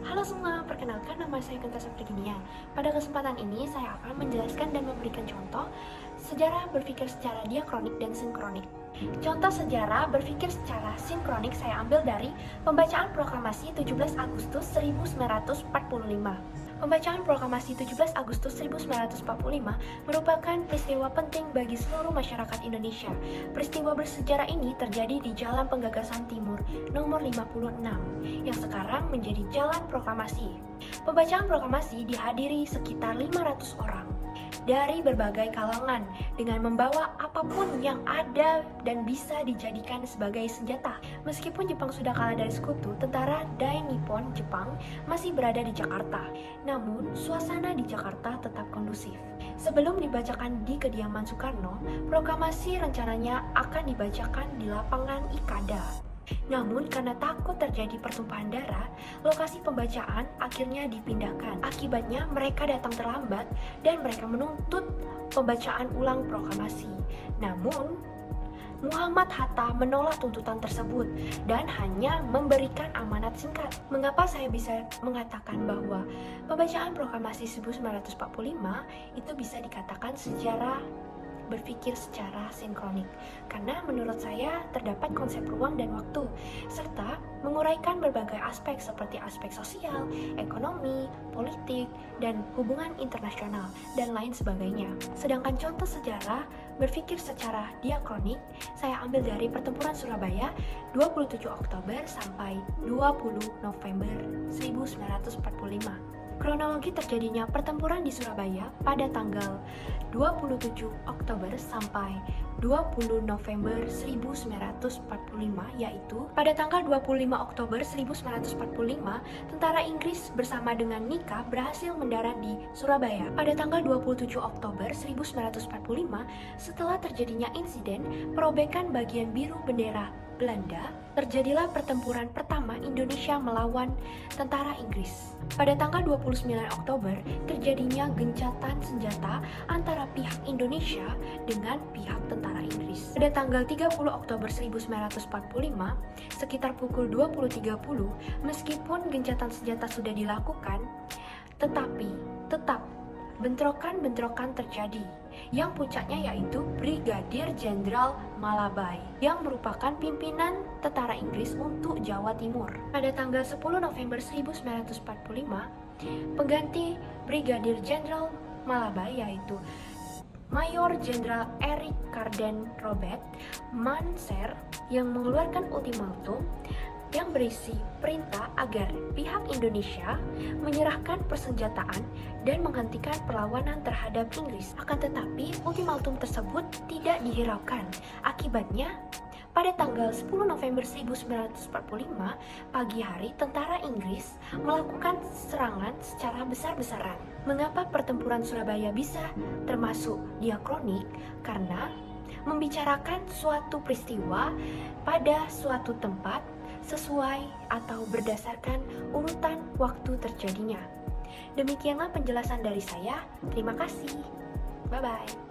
Halo semua, perkenalkan nama saya Genta Sapriginia. Pada kesempatan ini saya akan menjelaskan dan memberikan contoh sejarah berpikir secara diakronik dan sinkronik. Contoh sejarah berpikir secara sinkronik saya ambil dari pembacaan proklamasi 17 Agustus 1945. Pembacaan proklamasi 17 Agustus 1945 merupakan peristiwa penting bagi seluruh masyarakat Indonesia. Peristiwa bersejarah ini terjadi di Jalan Penggagasan Timur nomor 56 yang sekarang menjadi Jalan Proklamasi. Pembacaan proklamasi dihadiri sekitar 500 orang dari berbagai kalangan dengan membawa apapun yang ada dan bisa dijadikan sebagai senjata. Meskipun Jepang sudah kalah dari sekutu, tentara Dai Nippon Jepang masih berada di Jakarta. Namun, suasana di Jakarta tetap kondusif. Sebelum dibacakan di kediaman Soekarno, proklamasi rencananya akan dibacakan di lapangan Ikada. Namun karena takut terjadi pertumpahan darah, lokasi pembacaan akhirnya dipindahkan. Akibatnya mereka datang terlambat dan mereka menuntut pembacaan ulang proklamasi. Namun Muhammad Hatta menolak tuntutan tersebut dan hanya memberikan amanat singkat. Mengapa saya bisa mengatakan bahwa pembacaan proklamasi 1945 itu bisa dikatakan sejarah berpikir secara sinkronik? Karena menurut saya terdapat konsep ruang dan waktu serta menguraikan berbagai aspek seperti aspek sosial, ekonomi, politik, dan hubungan internasional dan lain sebagainya. Sedangkan contoh sejarah berpikir secara diakronik saya ambil dari pertempuran Surabaya 27 Oktober sampai 20 November 1945. Kronologi terjadinya pertempuran di Surabaya pada tanggal 27 Oktober sampai 20 November 1945, yaitu pada tanggal 25 Oktober 1945, tentara Inggris bersama dengan Nika berhasil mendarat di Surabaya. Pada tanggal 27 Oktober 1945, setelah terjadinya insiden perobekan bagian biru bendera Belanda, terjadilah pertempuran pertama Indonesia melawan tentara Inggris. Pada tanggal 29 Oktober, terjadinya gencatan senjata antara pihak Indonesia dengan pihak tentara Inggris. Pada tanggal 30 Oktober 1945, sekitar pukul 20.30, meskipun gencatan senjata sudah dilakukan, tetapi tetap bentrokan-bentrokan terjadi, yang puncaknya yaitu Brigadir Jenderal Malabai yang merupakan pimpinan tentara Inggris untuk Jawa Timur. Pada tanggal 10 November 1945, pengganti Brigadir Jenderal Malabai yaitu Mayor Jenderal Erik Karden Robert Manser yang mengeluarkan ultimatum yang berisi perintah agar pihak Indonesia menyerahkan persenjataan dan menghentikan perlawanan terhadap Inggris. Akan tetapi, ultimatum tersebut tidak dihiraukan. Akibatnya, pada tanggal 10 November 1945, pagi hari tentara Inggris melakukan serangan secara besar-besaran. Mengapa pertempuran Surabaya bisa termasuk diakronik? Karena membicarakan suatu peristiwa pada suatu tempat sesuai atau berdasarkan urutan waktu terjadinya. Demikianlah penjelasan dari saya. Terima kasih. Bye-bye.